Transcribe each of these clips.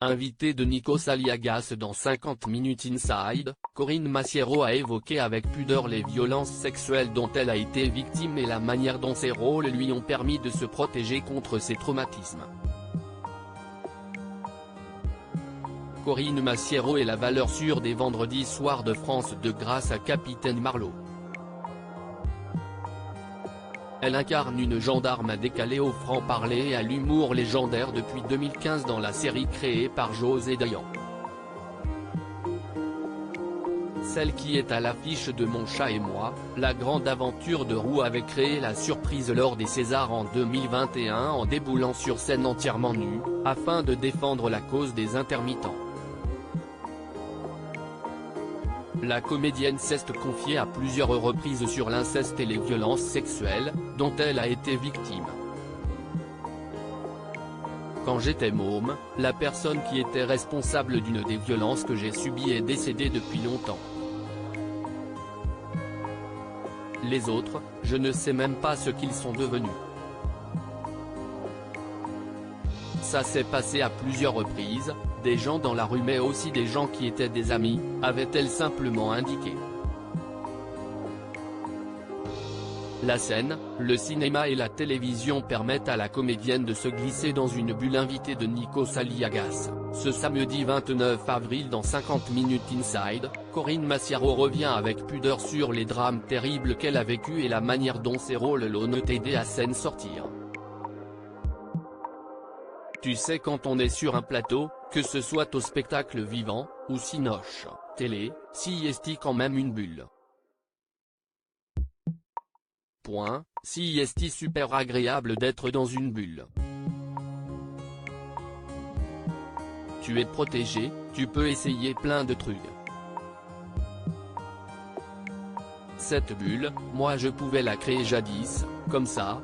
Invitée de Nikos Aliagas dans 50 Minutes Inside, Corinne Massiero a évoqué avec pudeur les violences sexuelles dont elle a été victime et la manière dont ses rôles lui ont permis de se protéger contre ces traumatismes. Corinne Massiero est la valeur sûre des vendredis soirs de France 2 grâce à Capitaine Marlowe. Elle incarne une gendarme décalée au franc-parler et à l'humour légendaire depuis 2015 dans la série créée par José Dayan. Celle qui est à l'affiche de Mon chat et moi, la grande aventure de Roux avait créé la surprise lors des Césars en 2021 en déboulant sur scène entièrement nue, afin de défendre la cause des intermittents. La comédienne s'est confiée à plusieurs reprises sur l'inceste et les violences sexuelles, dont elle a été victime. Quand j'étais môme, la personne qui était responsable d'une des violences que j'ai subies est décédée depuis longtemps. Les autres, je ne sais même pas ce qu'ils sont devenus. Ça s'est passé à plusieurs reprises, des gens dans la rue mais aussi des gens qui étaient des amis, avait-elle simplement indiqué. La scène, le cinéma et la télévision permettent à la comédienne de se glisser dans une bulle invitée de Nikos Aliagas. Ce samedi 29 avril dans 50 Minutes Inside, Corinne Massiero revient avec pudeur sur les drames terribles qu'elle a vécus et la manière dont ses rôles l'ont aidé à s'en sortir. Tu sais, quand on est sur un plateau, que ce soit au spectacle vivant, ou cinoche, télé, si est quand même une bulle. Point, si est super agréable d'être dans une bulle. Tu es protégé, tu peux essayer plein de trucs. Cette bulle, moi je pouvais la créer jadis, comme ça,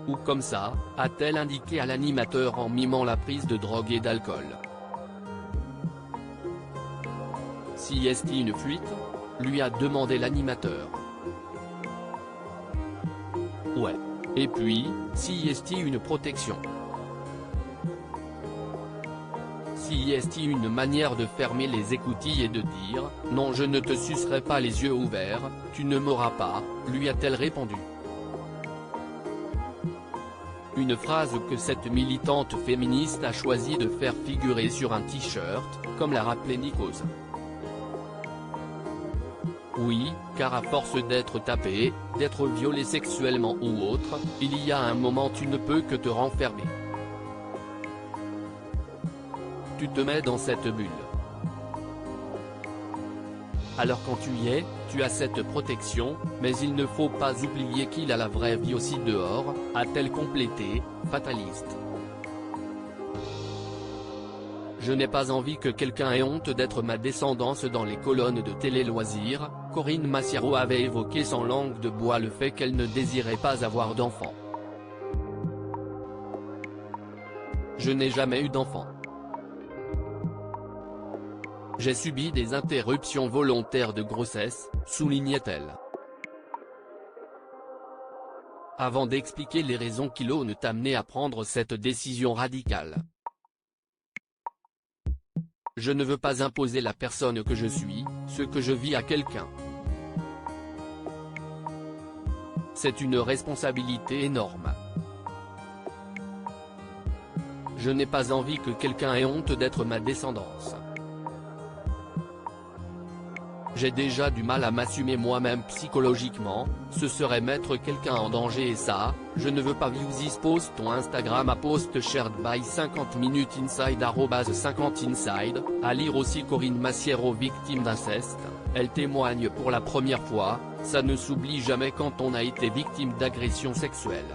ou comme ça, a-t-elle indiqué à l'animateur en mimant la prise de drogue et d'alcool. Si est une fuite ? Lui a demandé l'animateur. Ouais. Et puis, si est une protection ? Si est une manière de fermer les écoutilles et de dire « Non, je ne te sucerai pas les yeux ouverts, tu ne m'auras pas », lui a-t-elle répondu. Une phrase que cette militante féministe a choisi de faire figurer sur un t-shirt, comme l'a rappelé Nikos. Oui, car à force d'être tapé, d'être violé sexuellement ou autre, il y a un moment tu ne peux que te renfermer. Tu te mets dans cette bulle. Alors quand tu y es, tu as cette protection, mais il ne faut pas oublier qu'il a la vraie vie aussi dehors, a-t-elle complété, fataliste. Je n'ai pas envie que quelqu'un ait honte d'être ma descendance dans les colonnes de télé-loisirs. Corinne Massiero avait évoqué sans langue de bois le fait qu'elle ne désirait pas avoir d'enfant. Je n'ai jamais eu d'enfant. J'ai subi des interruptions volontaires de grossesse, soulignait-elle. Avant d'expliquer les raisons qui l'ont amené à prendre cette décision radicale. Je ne veux pas imposer la personne que je suis, ce que je vis à quelqu'un. C'est une responsabilité énorme. Je n'ai pas envie que quelqu'un ait honte d'être ma descendance. J'ai déjà du mal à m'assumer moi-même psychologiquement, ce serait mettre quelqu'un en danger et ça, je ne veux pas. Viewsis post ton Instagram à post shared by 50 Minutes Inside @50 Inside, à lire aussi Corinne Massiero victime d'inceste, elle témoigne pour la première fois, ça ne s'oublie jamais quand on a été victime d'agression sexuelle.